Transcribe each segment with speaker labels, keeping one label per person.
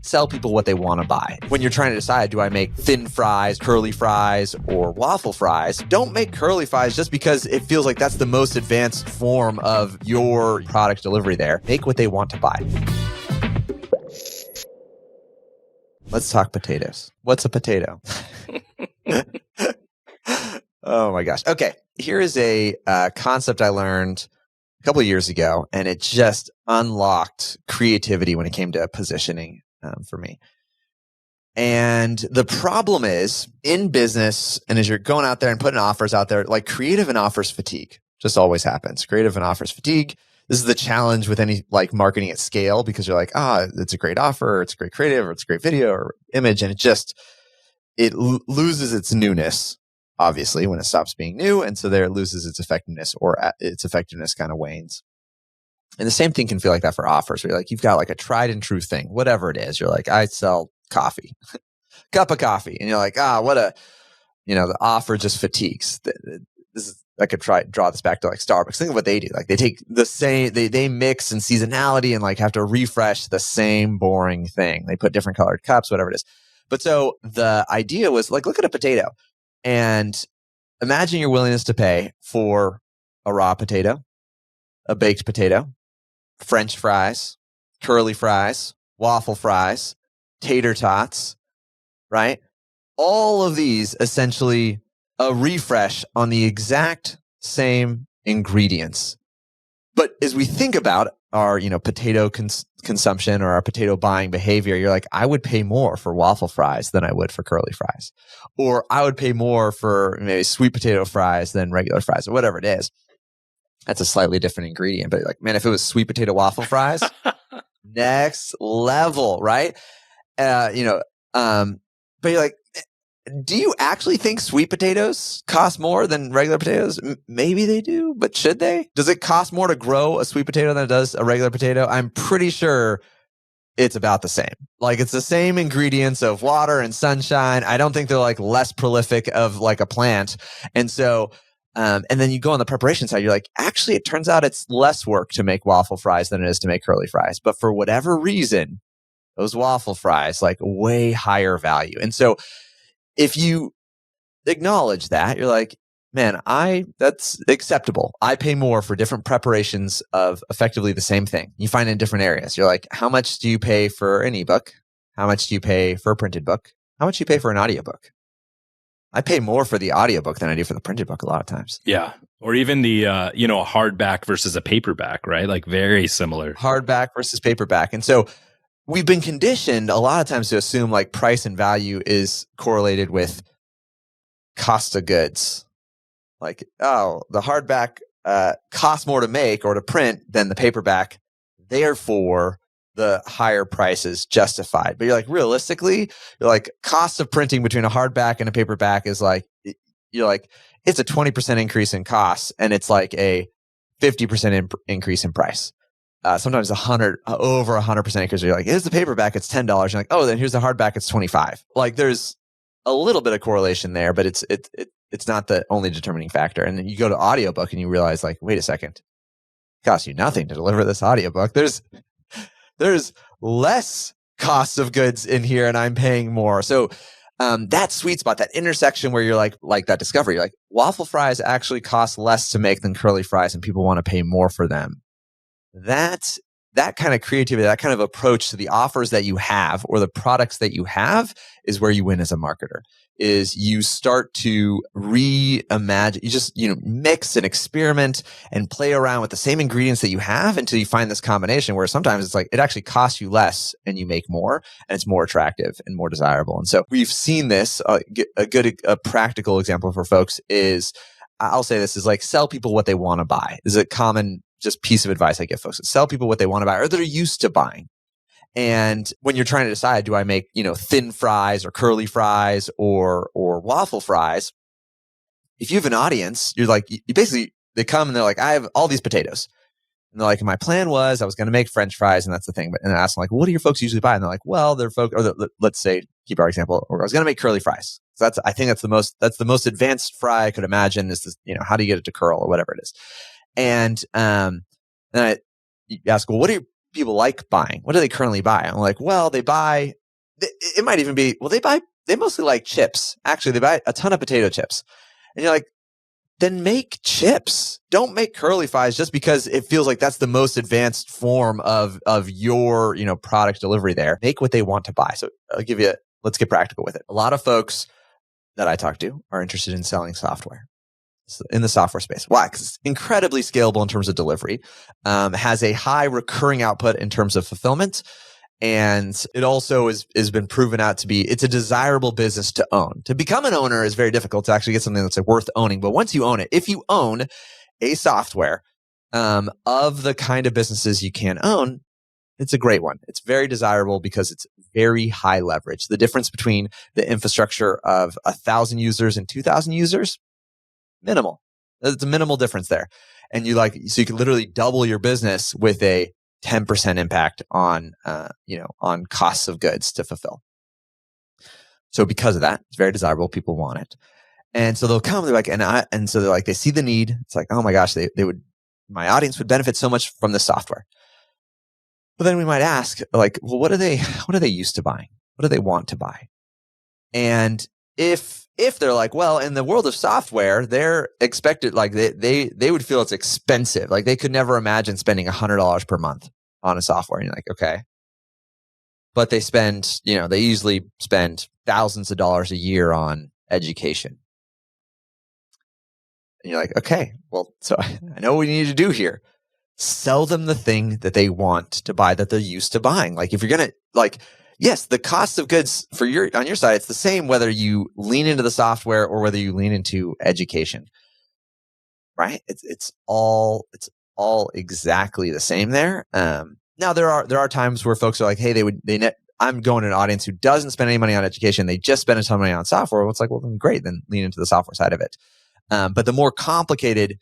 Speaker 1: sell people what they want to buy. When you're trying to decide, do I make thin fries, curly fries, or waffle fries? Don't make curly fries just because it feels like that's the most advanced form of your product delivery there. Make what they want to buy. Let's talk potatoes. What's a potato? Oh my gosh. Okay. Here is a concept I learned a couple of years ago, and it just unlocked creativity when it came to positioning for me. And the problem is in business, and as you're going out there and putting offers out there, like creative and offers fatigue just always happens. Creative and offers fatigue. This is the challenge with any like marketing at scale, because you're like, it's a great offer, or it's a great creative, or it's a great video or image. And it loses its newness, obviously, when it stops being new. And so there it loses its effectiveness, or its effectiveness kind of wanes. And the same thing can feel like that for offers, where you're like, you've got like a tried and true thing, whatever it is. You're like, I sell coffee, cup of coffee. And you're like, the offer just fatigues. I could draw this back to like Starbucks. Think of what they do. Like they take the same, they mix in seasonality and like have to refresh the same boring thing. They put different colored cups, whatever it is. But so the idea was like, look at a potato and imagine your willingness to pay for a raw potato, a baked potato, French fries, curly fries, waffle fries, tater tots, right? All of these essentially a refresh on the exact same ingredients. But as we think about our, potato consumption or our potato buying behavior, you're like, I would pay more for waffle fries than I would for curly fries. Or I would pay more for maybe sweet potato fries than regular fries, or whatever it is. That's a slightly different ingredient. But like, man, if it was sweet potato waffle fries, next level, right? But you're like, do you actually think sweet potatoes cost more than regular potatoes? Maybe they do, but should they? Does it cost more to grow a sweet potato than it does a regular potato? I'm pretty sure it's about the same. Like it's the same ingredients of water and sunshine. I don't think they're like less prolific of like a plant. And so, and then you go on the preparation side, you're like, actually, it turns out it's less work to make waffle fries than it is to make curly fries. But for whatever reason, those waffle fries, like way higher value. And so, if you acknowledge that, you're like, man, that's acceptable. I pay more for different preparations of effectively the same thing. You find it in different areas. You're like, how much do you pay for an ebook? How much do you pay for a printed book? How much do you pay for an audiobook? I pay more for the audiobook than I do for the printed book a lot of times.
Speaker 2: Yeah. Or even the, a hardback versus a paperback, right? Like very similar.
Speaker 1: Hardback versus paperback. And so we've been conditioned a lot of times to assume like price and value is correlated with cost of goods. Like, the hardback costs more to make or to print than the paperback. Therefore, the higher price is justified. But you're like, realistically, you're like, cost of printing between a hardback and a paperback is like, you're like, it's a 20% increase in costs and it's like a 50% increase in price. Sometimes over 100% increase. You're like, here's the paperback, it's $10. You're like, oh, then here's the hardback, it's $25. Like there's a little bit of correlation there, but it's not the only determining factor. And then you go to audiobook and you realize like, wait a second, it costs you nothing to deliver this audiobook. There's less cost of goods in here and I'm paying more. So that sweet spot, that intersection where you're like that discovery, you're like, waffle fries actually cost less to make than curly fries and people want to pay more for them. That kind of creativity, that kind of approach to the offers that you have or the products that you have is where you win as a marketer. Is you start to reimagine, you just, mix and experiment and play around with the same ingredients that you have until you find this combination where sometimes it's like, it actually costs you less and you make more and it's more attractive and more desirable. And so we've seen this, a practical example for folks is, I'll say this is like, sell people what they want to buy. This is a common just piece of advice I give folks. Sell people what they want to buy or they're used to buying. And when you're trying to decide, do I make, thin fries or curly fries or waffle fries? If you have an audience, you're like, you basically, they come and they're like, I have all these potatoes. And they're like, my plan was I was going to make French fries and that's the thing. And I asked them like, what do your folks usually buy? And they're like, well, let's say, keep our example, or I was going to make curly fries. So I think that's the most advanced fry I could imagine is this, how do you get it to curl or whatever it is. And then you ask, well, what do people like buying? What do they currently buy? I'm like, well, they buy, it might even be, well, they mostly like chips. Actually, they buy a ton of potato chips. And you're like, then make chips. Don't make curly fries just because it feels like that's the most advanced form of your, product delivery there. Make what they want to buy. So let's get practical with it. A lot of folks that I talk to are interested in selling software in the software space. Why? Because it's incredibly scalable in terms of delivery, has a high recurring output in terms of fulfillment. And it also has been proven out to be, it's a desirable business to own. To become an owner is very difficult to actually get something that's worth owning. But once you own it, if you own a software of the kind of businesses you can own, it's a great one. It's very desirable because it's very high leverage. The difference between the infrastructure of 1,000 users and 2,000 users, minimal. There's a minimal difference there. And so you can literally double your business with a 10% impact on, on costs of goods to fulfill. So because of that, it's very desirable. People want it. And so they'll come, they're like, and so they're like, they see the need. It's like, oh my gosh, my audience would benefit so much from this software. But then we might ask, like, well, what are they used to buying? What do they want to buy? And if they're like, well, in the world of software, they're expected, like they would feel it's expensive. Like they could never imagine spending $100 per month on a software. And you're like, okay. But they usually spend thousands of dollars a year on education. And you're like, okay, well, so I know what we need to do here. Sell them the thing that they want to buy, that they're used to buying. Like if you're going to yes, the cost of goods on your side, it's the same whether you lean into the software or whether you lean into education, right? It's all exactly the same there. Now there are times where folks are like, hey, I'm going to an audience who doesn't spend any money on education. They just spend a ton of money on software. Well, it's like, well, then great, then lean into the software side of it. But the more complicated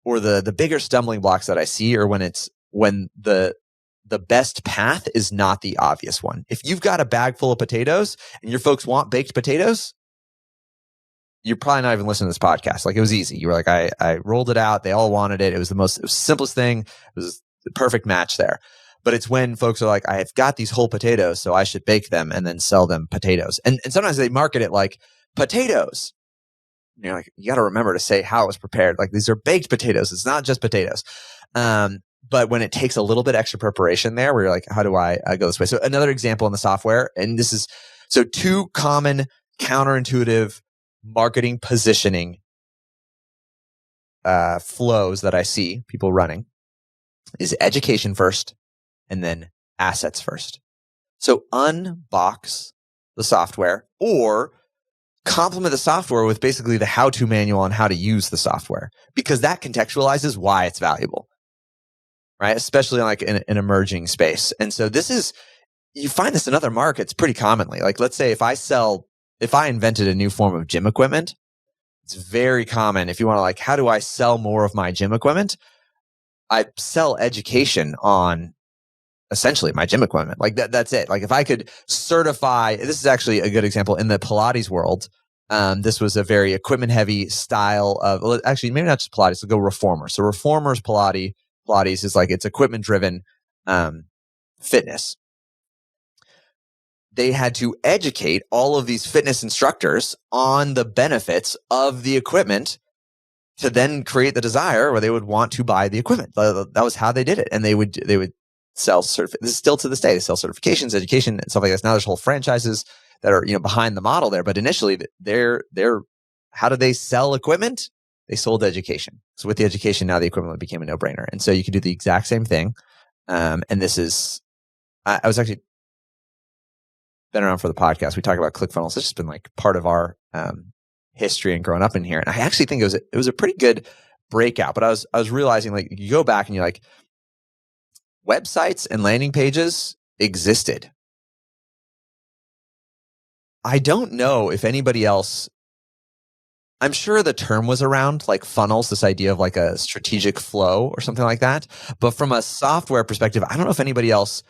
Speaker 1: or the bigger stumbling blocks that I see are when the best path is not the obvious one. If you've got a bag full of potatoes and your folks want baked potatoes, you're probably not even listening to this podcast. Like it was easy. You were like, I rolled it out. They all wanted it. It was the simplest thing. It was the perfect match there. But it's when folks are like, I've got these whole potatoes, so I should bake them and then sell them potatoes. And sometimes they market it like potatoes. And you're like, you got to remember to say how it was prepared. Like these are baked potatoes. It's not just potatoes. But when it takes a little bit extra preparation there, where you're like, how do I go this way? So another example in the software, and this is, so two common counterintuitive marketing positioning flows that I see people running is education first and then assets first. So unbox the software or complement the software with basically the how-to manual on how to use the software, because that contextualizes why it's valuable. Right? Especially like in an emerging space. And so you find this in other markets pretty commonly. Like let's say if I invented a new form of gym equipment, it's very common. If you want to like, how do I sell more of my gym equipment? I sell education on essentially my gym equipment. Like that's it. Like if I could certify, this is actually a good example in the Pilates world. This was a very equipment heavy style of, actually maybe not just Pilates, we'll go reformer. So reformers Pilates is like it's equipment driven fitness. They had to educate all of these fitness instructors on the benefits of the equipment to then create the desire where they would want to buy the equipment. That was how they did it. And they would sell this is still to this day. They sell certifications, education, and stuff like this. Now there's whole franchises that are behind the model there. But initially they're how do they sell equipment? They sold education. So with the education, now the equipment became a no-brainer. And so you can do the exact same thing. And this is, I was actually been around for the podcast. We talk about ClickFunnels. It's just been like part of our history and growing up in here. And I actually think it was a pretty good breakout. But I was realizing like you go back and you're like, websites and landing pages existed. I don't know if anybody else, I'm sure the term was around like funnels, this idea of like a strategic flow or something like that. But from a software perspective, I don't know if anybody else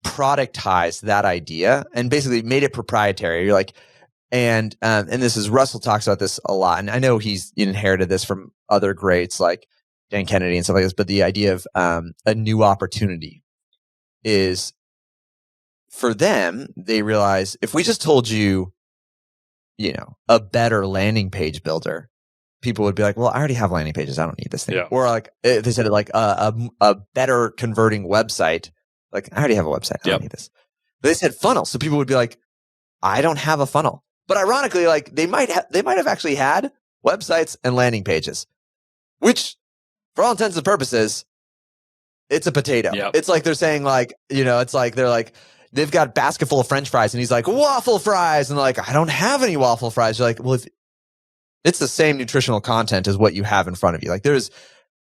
Speaker 1: productized that idea and basically made it proprietary. You're like, and this is, Russell talks about this a lot. And I know he's inherited this from other greats like Dan Kennedy and stuff like this, but the idea of a new opportunity is, for them, they realize if we just told you, a better landing page builder, people would be like, well, I already have landing pages. I don't need this thing.
Speaker 2: Yeah.
Speaker 1: Or like they said, like a better converting website. Like, I already have a website. I don't need this. But they said funnel. So people would be like, I don't have a funnel. But ironically, like they might have actually had websites and landing pages, which for all intents and purposes, it's a potato.
Speaker 2: Yep.
Speaker 1: It's like they're saying like, it's like they're like, they've got a basket full of French fries and he's like, waffle fries. And they're like, I don't have any waffle fries. You're like, well, if it's the same nutritional content as what you have in front of you. Like there's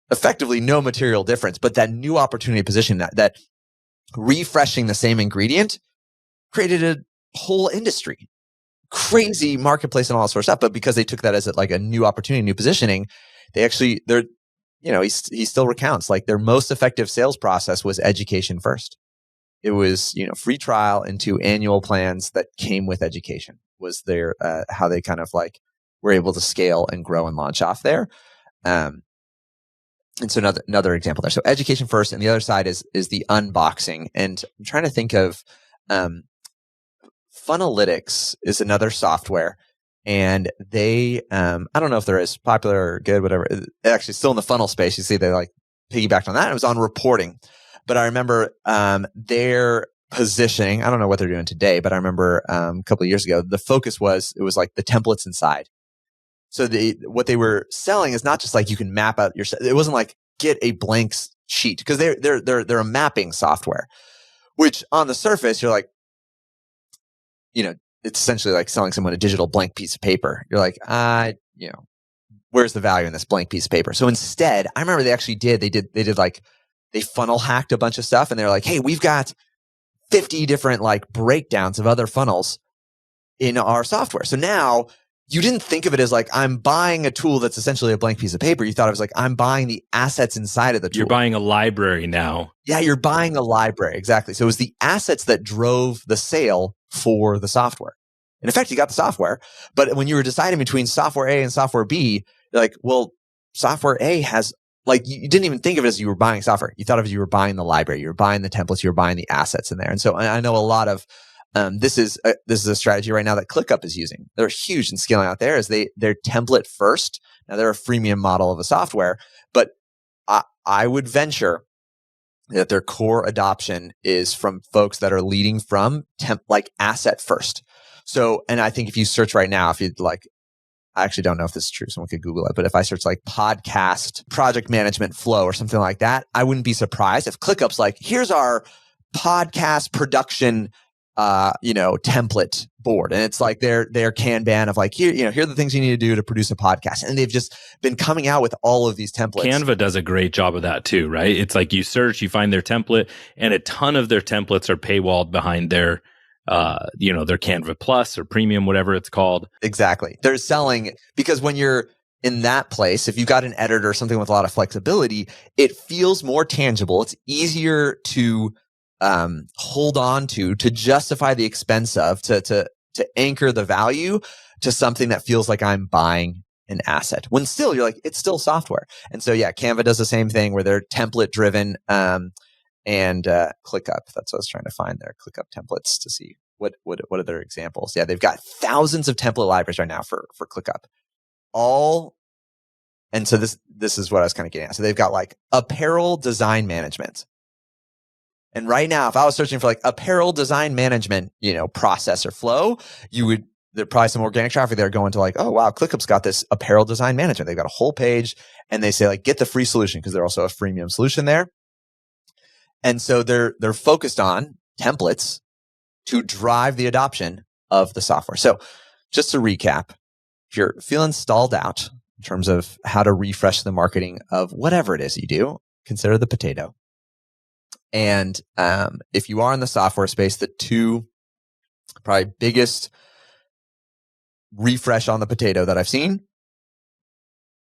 Speaker 1: effectively no material difference, but that new opportunity position, that refreshing the same ingredient created a whole industry, crazy marketplace and all that sort of stuff. But because they took that as like a new opportunity, new positioning, he still recounts like their most effective sales process was education first. It was, free trial into annual plans that came with education was their, how they kind of like were able to scale and grow and launch off there. And so another example there. So education first, and the other side is the unboxing. And I'm trying to think of, Funnelytics is another software, and they, I don't know if they're as popular or good, whatever. Actually, still in the funnel space. You see, they like piggybacked on that. It was on reporting, but I remember their positioning. I don't know what they're doing today, but I remember a couple of years ago, the focus was like the templates inside. So what they were selling is not just like you can map out your. It wasn't like get a blank sheet, because they're a mapping software, which on the surface you're like, it's essentially like selling someone a digital blank piece of paper. You're like, where's the value in this blank piece of paper? So instead, I remember they funnel hacked a bunch of stuff, and they're like, hey, we've got 50 different like breakdowns of other funnels in our software. So now you didn't think of it as like, I'm buying a tool that's essentially a blank piece of paper. You thought it was like, I'm buying the assets inside of the tool.
Speaker 2: You're buying a library now.
Speaker 1: Yeah, you're buying a library. Exactly. So it was the assets that drove the sale for the software. In effect, you got the software, but when you were deciding between software A and software B, you're like, well, software A has, like, you didn't even think of it as you were buying software. You thought of it as you were buying the library, you were buying the templates, you were buying the assets in there. And so I know a lot of, this is a strategy right now that ClickUp is using. They're huge in scaling out there, is they're template first. Now they're a freemium model of a software, but I would venture that their core adoption is from folks that are leading from like asset first. So, and I think if you search right now, if you'd like, I actually don't know if this is true, someone could Google it, but if I search like podcast project management flow or something like that, I wouldn't be surprised if ClickUp's like, here's our podcast production template board. And it's like their Kanban of like, here are the things you need to do to produce a podcast. And they've just been coming out with all of these templates.
Speaker 2: Canva does a great job of that too, right? It's like you search, you find their template, and a ton of their templates are paywalled behind their Canva Plus or Premium, whatever it's called.
Speaker 1: Exactly. They're selling, because when you're in that place, if you've got an editor or something with a lot of flexibility, it feels more tangible. It's easier to hold on to justify the expense of, to anchor the value to something that feels like I'm buying an asset, when still you're like, it's still software. And so yeah, Canva does the same thing where they're template driven, and ClickUp, that's what I was trying to find there, ClickUp templates, to see what are their examples. Yeah, they've got thousands of template libraries right now for ClickUp. And so this is what I was kind of getting at. So they've got like apparel design management. And right now, if I was searching for like apparel design management, process or flow, there'd probably some organic traffic there going to like, oh wow, ClickUp's got this apparel design management. They've got a whole page, and they say like, get the free solution, because they're also a freemium solution there. And so they're focused on templates to drive the adoption of the software. So just to recap, if you're feeling stalled out in terms of how to refresh the marketing of whatever it is you do, consider the potato. And if you are in the software space, the two probably biggest refresh on the potato that I've seen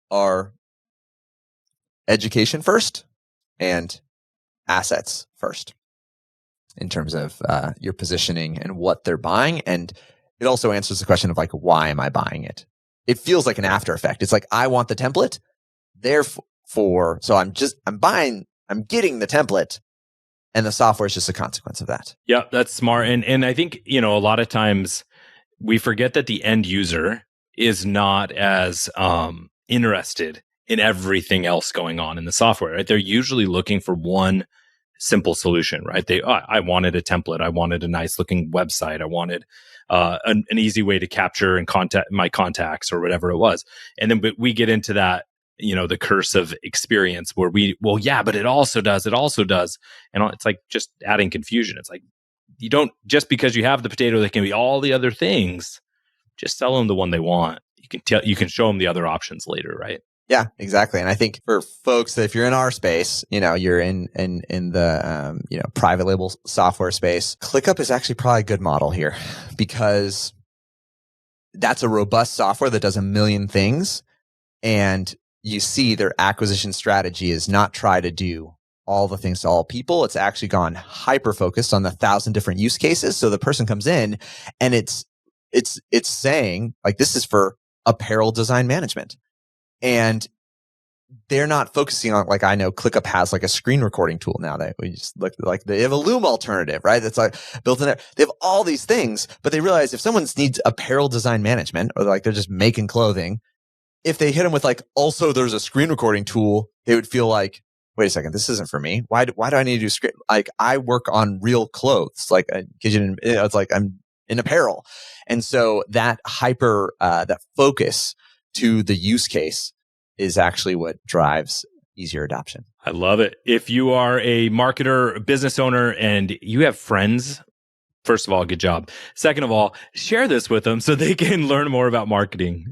Speaker 1: are education first and assets first, in terms of your positioning and what they're buying. And it also answers the question of like, why am I buying it? It feels like an after effect. It's like, I want the template, therefore so I'm getting the template, and the software is just a consequence of that.
Speaker 2: Yeah, that's smart. And I think, a lot of times we forget that the end user is not as interested in everything else going on in the software, right? They're usually looking for one simple solution, right? I wanted a template. I wanted a nice looking website. I wanted an easy way to capture and contact my contacts or whatever it was. And then we get into that, the curse of experience where but it also does. And it's like just adding confusion. It's like, you don't, just because you have the potato that can be all the other things, just sell them the one they want. You can show them the other options later, right?
Speaker 1: Yeah, exactly. And I think for folks that if you're in our space, you're in the private label software space, ClickUp is actually probably a good model here, because that's a robust software that does a million things, and you see their acquisition strategy is not try to do all the things to all people. It's actually gone hyper focused on the 1,000 different use cases. So the person comes in and it's saying like, this is for apparel design management. And they're not focusing on, like, I know ClickUp has like a screen recording tool now that we just look like, they have a Loom alternative, right? That's like built in there. They have all these things, but they realize if someone needs apparel design management, or like they're just making clothing, if they hit them with like, also there's a screen recording tool, they would feel like, wait a second, this isn't for me. Why do I need to do screen? Like, I work on real clothes. Like, it's like I'm in apparel. And so that that focus to the use case is actually what drives easier adoption.
Speaker 2: I love it. If you are a marketer, a business owner, and you have friends, first of all, good job. Second of all, share this with them so they can learn more about marketing.